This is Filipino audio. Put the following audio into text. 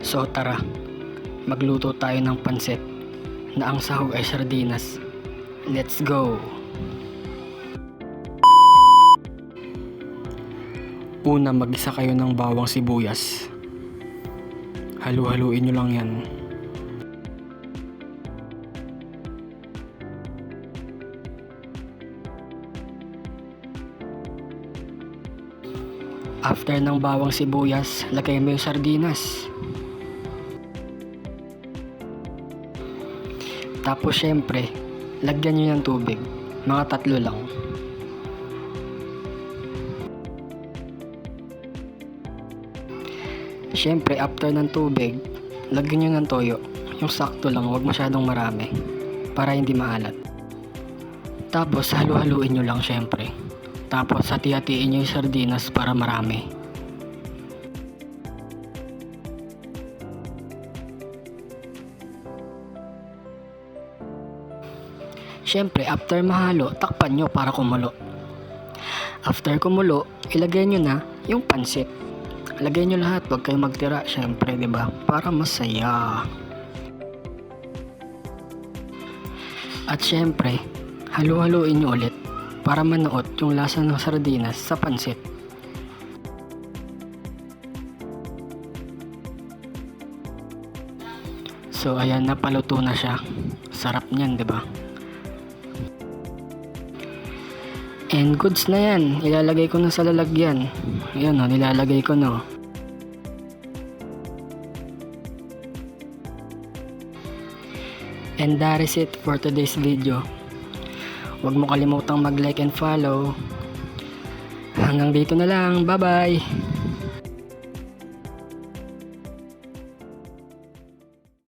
So tara, magluto tayo ng pansit na ang sahog ay sardinas. Let's go! Una, mag-isa kayo ng bawang sibuyas. Halu-haluin nyo lang yan. After ng bawang sibuyas, lagay mo yung sardinas. Tapos syempre, lagyan nyo ng tubig. Mga 3 lang. Syempre, after ng tubig, lagyan nyo ng toyo. Yung sakto lang, huwag masyadong marami. Para hindi maalat. Tapos, halu-haluin nyo lang syempre. Tapos, hati-hatiin nyo yung sardinas para marami. Syempre, after mahalo, takpan nyo para kumulo. After kumulo, ilagay nyo na yung pansit. Lagay nyo lahat, huwag kayong magtira, syempre, 'di ba? Para masaya. At syempre, halu-haluin nyo ulit para manuot yung lasa ng sardinas sa pansit. So ayan, napaluto na siya. Sarap niyan, 'di ba? And goods na yan, ilalagay ko na sa lalagyan. Ayan o, nilalagay ko na. And that is it for today's video. Huwag mo kalimutang mag-like and follow. Hanggang dito na lang, bye bye!